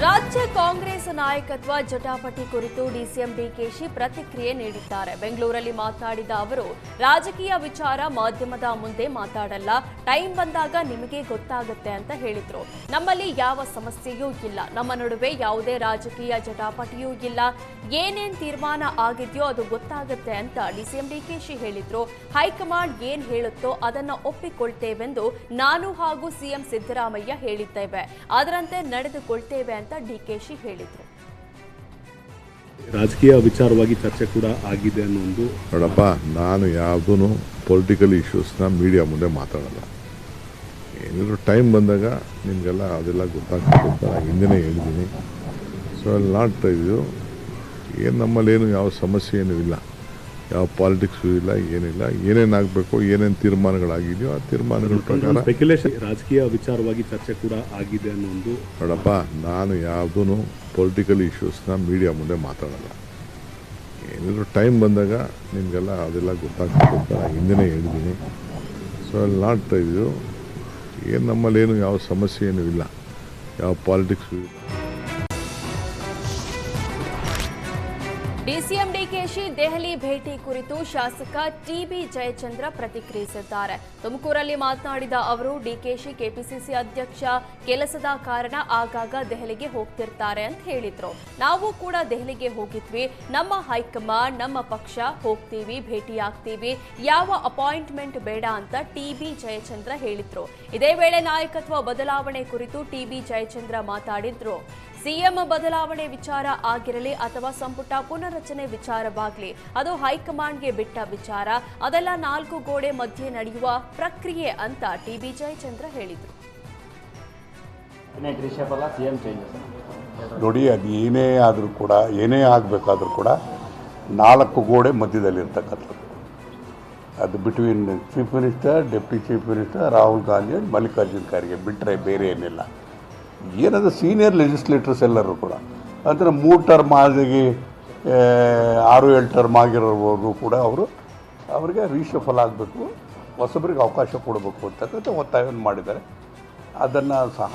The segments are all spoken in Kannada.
ರಾಜ್ಯ ಕಾಂಗ್ರೆಸ್ ನಾಯಕತ್ವ ಜಟಾಪಟಿ ಕುರಿತು ಡಿಸಿಎಂ ಡಿಕೆಶಿ ಪ್ರತಿಕ್ರಿಯೆ ನೀಡಿದ್ದಾರೆ. ಬೆಂಗಳೂರಲ್ಲಿ ಮಾತನಾಡಿದ ಅವರು, ರಾಜಕೀಯ ವಿಚಾರ ಮಾಧ್ಯಮದ ಮುಂದೆ ಮಾತಾಡಲ್ಲ, ಟೈಮ್ ಬಂದಾಗ ನಿಮಗೆ ಗೊತ್ತಾಗುತ್ತೆ ಅಂತ ಹೇಳಿದ್ರು. ನಮ್ಮಲ್ಲಿ ಯಾವ ಸಮಸ್ಯೆಯೂ ಇಲ್ಲ, ನಮ್ಮ ನಡುವೆ ಯಾವುದೇ ರಾಜಕೀಯ ಜಟಾಪಟಿಯೂ ಇಲ್ಲ, ಏನೇನ್ ತೀರ್ಮಾನ ಆಗಿದೆಯೋ ಅದು ಗೊತ್ತಾಗುತ್ತೆ ಅಂತ ಡಿಸಿಎಂ ಡಿಕೆಶಿ ಹೇಳಿದ್ರು. ಹೈಕಮಾಂಡ್ ಏನ್ ಹೇಳುತ್ತೋ ಅದನ್ನ ಒಪ್ಪಿಕೊಳ್ತೇವೆಂದು ನಾನು ಹಾಗೂ ಸಿಎಂ ಸಿದ್ದರಾಮಯ್ಯ ಹೇಳಿದ್ದೇವೆ, ಅದರಂತೆ ನಡೆದುಕೊಳ್ತೇವೆ ಅಂತ ಡಿಕೆಶಿ ಹೇಳಿದ್ರು. ರಾಜಕೀಯ ವಿಚಾರವಾಗಿ ಚರ್ಚೆ ಕೂಡ ಆಗಿದೆ ಅನ್ನೋ ಒಂದು. ನೋಡಪ್ಪ, ನಾನು ಯಾವುದೂ ಪೊಲಿಟಿಕಲ್ ಇಶ್ಯೂಸ್ನ ಮೀಡಿಯಾ ಮುಂದೆ ಮಾತಾಡಲ್ಲ. ಏನಾದರೂ ಟೈಮ್ ಬಂದಾಗ ನಿಮಗೆಲ್ಲ ಅದೆಲ್ಲ ಗೊತ್ತಾಗ್ತದೆ ಅಂತ ಹಿಂದೆನೇ ಹೇಳಿದ್ದೀನಿ. ಸೊ ಅಲ್ಲಿ ನಾಟ್ ಇದು ಏನು ನಮ್ಮಲ್ಲೇನು ಯಾವ ಸಮಸ್ಯೆ ಏನೂ ಇಲ್ಲ, ಯಾವ ಪಾಲಿಟಿಕ್ಸು ಇಲ್ಲ, ಏನಿಲ್ಲ. ಏನೇನಾಗಬೇಕು, ಏನೇನು ತೀರ್ಮಾನಗಳಾಗಿದೆಯೋ ಆ ತೀರ್ಮಾನಗಳ ಪ್ರಕಾರ ಸ್ಪೆಕ್ಯುಲೇಷನ್ ರಾಜಕೀಯ ವಿಚಾರವಾಗಿ ಚರ್ಚೆ ಕೂಡ ಆಗಿದೆ ಅನ್ನೋ ಒಂದು. ನೋಡಪ್ಪ, ನಾನು ಯಾವುದೂ ಪೊಲಿಟಿಕಲ್ ಇಶ್ಯೂಸ್ನ ಮೀಡಿಯಾ ಮುಂದೆ ಮಾತಾಡಲ್ಲ. ಏನಾದರೂ ಟೈಮ್ ಬಂದಾಗ ನಿಮಗೆಲ್ಲ ಅದೆಲ್ಲ ಗೊತ್ತಾಗ್ತದೆ ಅಂತ ಹಿಂದೆನೇ ಹೇಳಿದ್ದೀನಿ. ಸೊ ಅಲ್ಲಿ ನಾಟ್ ಇದು ಏನು ನಮ್ಮಲ್ಲೇನು ಯಾವ ಸಮಸ್ಯೆ ಏನೂ ಇಲ್ಲ, ಯಾವ ಪಾಲಿಟಿಕ್ಸು ಇಲ್ಲ. ಡಿಸಿಎಂ ಡಿಕೆಶಿ ದೆಹಲಿ ಭೇಟಿ ಕುರಿತು ಶಾಸಕ ಟಿಬಿ ಜಯಚಂದ್ರ ಪ್ರತಿಕ್ರಿಯಿಸಿದ್ದಾರೆ. ತುಮಕೂರಲ್ಲಿ ಮಾತನಾಡಿದ ಅವರು, ಡಿಕೆಶಿ ಕೆಪಿಸಿಸಿ ಅಧ್ಯಕ್ಷ ಕೆಲಸದ ಕಾರಣ ಆಗಾಗ ದೆಹಲಿಗೆ ಹೋಗ್ತಿರ್ತಾರೆ ಅಂತ ಹೇಳಿದ್ರು. ನಾವು ಕೂಡ ದೆಹಲಿಗೆ ಹೋಗಿದ್ವಿ, ನಮ್ಮ ಹೈಕಮಾಂಡ್ ನಮ್ಮ ಪಕ್ಷ ಹೋಗ್ತೀವಿ, ಭೇಟಿಯಾಗ್ತೀವಿ, ಯಾವ ಅಪಾಯಿಂಟ್ಮೆಂಟ್ ಬೇಡ ಅಂತ ಟಿಬಿ ಜಯಚಂದ್ರ ಹೇಳಿದ್ರು. ಇದೇ ವೇಳೆ ನಾಯಕತ್ವ ಬದಲಾವಣೆ ಕುರಿತು ಟಿಬಿ ಜಯಚಂದ್ರ ಮಾತಾಡಿದ್ರು. ಸಿಎಂ ಬದಲಾವಣೆ ವಿಚಾರ ಆಗಿರಲಿ ಅಥವಾ ಸಂಪುಟ ಪುನರ್ರಚನೆ ವಿಚಾರವಾಗಲಿ, ಅದು ಹೈಕಮಾಂಡ್ಗೆ ಬಿಟ್ಟ ವಿಚಾರ, ಅದೆಲ್ಲ ನಾಲ್ಕು ಗೋಡೆ ಮಧ್ಯೆ ನಡೆಯುವ ಪ್ರಕ್ರಿಯೆ ಅಂತ ಟಿಬಿ ಜಯಚಂದ್ರ ಹೇಳಿದರು. ನೋಡಿ, ಅದು ಏನೇ ಆದರೂ ಕೂಡ, ಏನೇ ಆಗಬೇಕಾದ್ರೂ ಕೂಡ ನಾಲ್ಕು ಗೋಡೆ ಮಧ್ಯದಲ್ಲಿರ್ತಕ್ಕಂಥದ್ದು. ಅದು between chief minister, deputy chief minister, Rahul Gandhi, Mallikarjun Kharge ಬಿಟ್ಟರೆ ಬೇರೆ ಏನಿಲ್ಲ. ಏನದು ಸೀನಿಯರ್ ಲೆಜಿಸ್ಲೇಟರ್ಸ್ ಎಲ್ಲರೂ ಕೂಡ ಅಂದರೆ 3 ಟರ್ಮ್ ಆಗಿ 6-7 ಟರ್ಮ್ ಆಗಿರೋವರೆಗೂ ಕೂಡ ಅವರಿಗೆ ರೀಶಫಲ್ ಆಗಬೇಕು, ಹೊಸಬರಿಗೆ ಅವಕಾಶ ಕೊಡಬೇಕು ಅಂತಕ್ಕಂಥ ಒತ್ತಾಯವನ್ನು ಮಾಡಿದ್ದಾರೆ. ಅದನ್ನು ಸಹ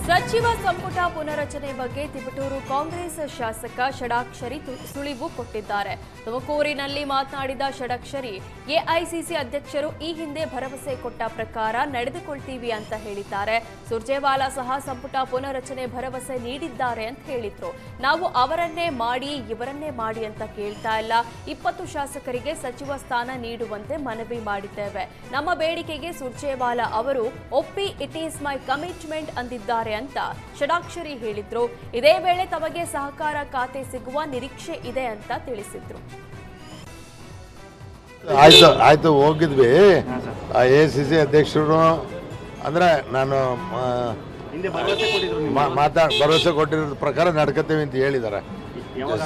ಸಚಿವ ಸಂಪುಟ ಪುನರಚನೆ ಬಗ್ಗೆ ತಿಪಟೂರು ಕಾಂಗ್ರೆಸ್ ಶಾಸಕ ಷಡಾಕ್ಷರಿ ಸುಳಿವು ಕೊಟ್ಟಿದ್ದಾರೆ. ತುಮಕೂರಿನಲ್ಲಿ ಮಾತನಾಡಿದ ಷಡಾಕ್ಷರಿ, ಎಐಸಿಸಿ ಅಧ್ಯಕ್ಷರು ಈ ಹಿಂದೆ ಭರವಸೆ ಕೊಟ್ಟ ಪ್ರಕಾರ ನಡೆದುಕೊಳ್ತೀವಿ ಅಂತ ಹೇಳಿದ್ದಾರೆ. ಸುರ್ಜೇವಾಲಾ ಸಹ ಸಂಪುಟ ಪುನರಚನೆ ಭರವಸೆ ನೀಡಿದ್ದಾರೆ ಅಂತ ಹೇಳಿದ್ರು. ನಾವು ಅವರನ್ನೇ ಮಾಡಿ ಇವರನ್ನೇ ಮಾಡಿ ಅಂತ ಕೇಳ್ತಾ ಇಲ್ಲ, 20 ಶಾಸಕರಿಗೆ ಸಚಿವ ಸ್ಥಾನ ನೀಡುವಂತೆ ಮನವಿ ಮಾಡಿದ್ದೇವೆ. ನಮ್ಮ ಬೇಡಿಕೆಗೆ ಸುರ್ಜೇವಾಲಾ ಅವರು ಒಪ್ಪಿ ಇಟ್ ಈಸ್ ಮೈ ಕಮಿಟ್ಮೆಂಟ್ ಅಂದಿದ್ದಾರೆ ಅಂತ ಷಡಾಕ್ಷರಿ ಹೇಳಿದ್ರು. ಇದೇ ವೇಳೆ ತಮಗೆ ಸಹಕಾರ ಖಾತೆ ಸಿಗುವ ನಿರೀಕ್ಷೆ ಇದೆ ಅಂತ ತಿಳಿಸಿದ್ರು. ಆಯ್ತು ಹೋಗಿದ್ವಿ. ಎಐಸಿಸಿ ಅಧ್ಯಕ್ಷರು ಅಂದ್ರೆ ನಾನು ಭರವಸೆ ಕೊಟ್ಟಿರೋ ಪ್ರಕಾರ ನಡ್ಕೊತೀವಿ ಅಂತ ಹೇಳಿದ್ದಾರೆ.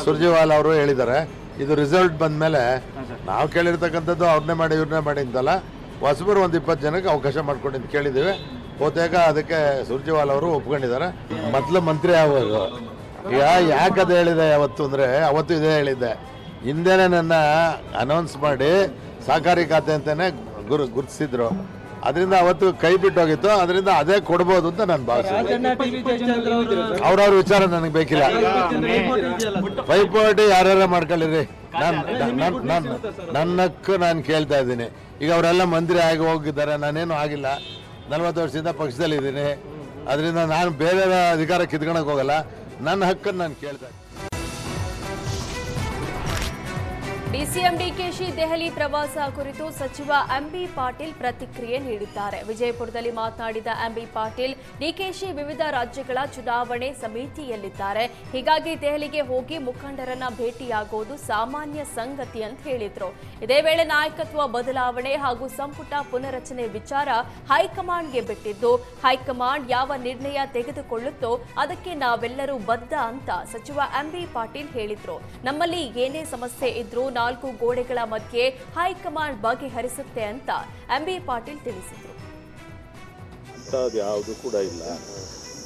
ಸುರ್ಜೇವಾಲಾ ಅವರು ಹೇಳಿದ್ದಾರೆ. ಇದು ರಿಸಲ್ಟ್ ಬಂದ ಮೇಲೆ ನಾವು ಕೇಳಿರ್ತಕ್ಕಂಥದ್ದು ಅವ್ರನ್ನೇ ಮಾಡಿ ಇವ್ರನ್ನೇ ಮಾಡಿ ಅಂತಲ್ಲ, ಹೊಸಬರು ಒಂದು 20 ಜನಕ್ಕೆ ಅವಕಾಶ ಮಾಡ್ಕೊಂಡು ಅಂತ ಕೇಳಿದ್ದೀವಿ. ಬಹುತೇಕ ಅದಕ್ಕೆ ಸುರ್ಜೇವಾಲಾ ಅವರು ಒಪ್ಕೊಂಡಿದ್ದಾರೆ. ಮೊದಲು ಮಂತ್ರಿ ಆಗುವಾಗ ಯಾಕದು ಹೇಳಿದೆ ಅವತ್ತು ಅಂದರೆ, ಅವತ್ತು ಇದೇ ಹೇಳಿದ್ದೆ, ಹಿಂದೆನೇ ನನ್ನ ಅನೌನ್ಸ್ ಮಾಡಿ ಸಹಕಾರಿ ಖಾತೆ ಅಂತಲೇ ಗುರುತಿಸಿದ್ರು. ಅದರಿಂದ ಅವತ್ತು ಕೈ ಬಿಟ್ಟೋಗಿತ್ತು. ಅದರಿಂದ ಅದೇ ಕೊಡ್ಬೋದು ಅಂತ ನಾನು ಭಾವಿಸ್ತೀನಿ. ಅವ್ರವ್ರ ವಿಚಾರ ನನಗೆ ಬೇಕಿಲ್ಲ. ಪೈಪೋಟಿ ಯಾರ್ಯಾರ ಮಾಡ್ಕೊಳ್ಳಿರಿ, ನನ್ನಕ್ಕೆ ನಾನು ಕೇಳ್ತಾ ಇದ್ದೀನಿ. ಈಗ ಅವರೆಲ್ಲ ಮಂತ್ರಿ ಆಗಿ ಹೋಗಿದ್ದಾರೆ, ನಾನೇನು ಆಗಿಲ್ಲ. 40 ವರ್ಷದಿಂದ ಪಕ್ಷದಲ್ಲಿದ್ದೀನಿ. ಅದರಿಂದ ನಾನು ಬೇರೆ ಅಧಿಕಾರ ಕಿತ್ಕೊಳಕ್ಕೆ ಹೋಗಲ್ಲ. ನನ್ನ ಹಕ್ಕನ್ನು ನಾನು ಕೇಳ್ತಾ ಇದ್ದೀನಿ. ಡಿಸಿಎಂ ಡಿಕೆಶಿ ದೆಹಲಿ ಪ್ರವಾಸ ಕುರಿತು ಸಚಿವ ಎಂಬಿ ಪಾಟೀಲ್ ಪ್ರತಿಕ್ರಿಯೆ ನೀಡಿದ್ದಾರೆ. ವಿಜಯಪುರದಲ್ಲಿ ಮಾತನಾಡಿದ ಎಂಬಿ ಪಾಟೀಲ್, ಡಿಕೆಶಿ ವಿವಿಧ ರಾಜ್ಯಗಳ ಚುನಾವಣೆ ಸಮಿತಿಯಲ್ಲಿದ್ದಾರೆ, ಹೀಗಾಗಿ ದೆಹಲಿಗೆ ಹೋಗಿ ಮುಖಂಡರನ್ನ ಭೇಟಿಯಾಗುವುದು ಸಾಮಾನ್ಯ ಸಂಗತಿ ಅಂತ ಹೇಳಿದ್ರು. ಇದೇ ವೇಳೆ ನಾಯಕತ್ವ ಬದಲಾವಣೆ ಹಾಗೂ ಸಂಪುಟ ಪುನರಚನೆ ವಿಚಾರ ಹೈಕಮಾಂಡ್ಗೆ ಬಿಟ್ಟಿದ್ದು, ಹೈಕಮಾಂಡ್ ಯಾವ ನಿರ್ಣಯ ತೆಗೆದುಕೊಳ್ಳುತ್ತೋ ಅದಕ್ಕೆ ನಾವೆಲ್ಲರೂ ಬದ್ಧ ಅಂತ ಸಚಿವ ಎಂಬಿ ಪಾಟೀಲ್ ಹೇಳಿದ್ರು. ನಮ್ಮಲ್ಲಿ ಏನೇ ಸಮಸ್ಯೆ ಇದ್ರೂ 4 ಗೋಡೆಗಳ ಮಧ್ಯೆ ಹೈಕಮಾಂಡ್ ಬಗೆಹರಿಸುತ್ತೆ ಅಂತ ಎಂಬಿ ಪಾಟೀಲ್ ತಿಳಿಸಿದರು. ಯಾವುದು ಕೂಡ ಇಲ್ಲ.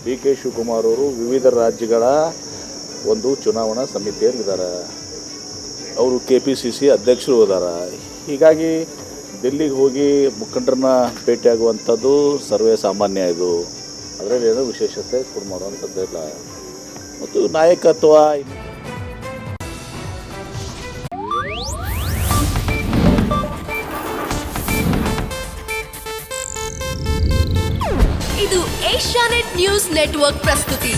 ಡಿ.ಕೆ. ಶಿವಕುಮಾರ್ ಅವರು ವಿವಿಧ ರಾಜ್ಯಗಳ ಒಂದು ಚುನಾವಣಾ ಸಮಿತಿಯಲ್ಲಿದ್ದಾರೆ. ಅವರು ಕೆಪಿಸಿಸಿ ಅಧ್ಯಕ್ಷರು ಇದ್ದಾರೆ. ಹೀಗಾಗಿ ದಿಲ್ಲಿಗೆ ಹೋಗಿ ಮುಖಂಡರನ್ನ ಭೇಟಿಯಾಗುವಂಥದ್ದು ಸರ್ವೇ ಸಾಮಾನ್ಯ. ಇದು ಅದರಲ್ಲಿ ಏನೋ ವಿಶೇಷತೆ ಕೂಡ ಮಾಡುವಂಥದ್ದಿಲ್ಲ. ಮತ್ತು ನಾಯಕತ್ವ ಇದು ಏಷ್ಯಾನೆಟ್ ನ್ಯೂಸ್ ನೆಟ್ವರ್ಕ್ ಪ್ರಸ್ತುತಿ.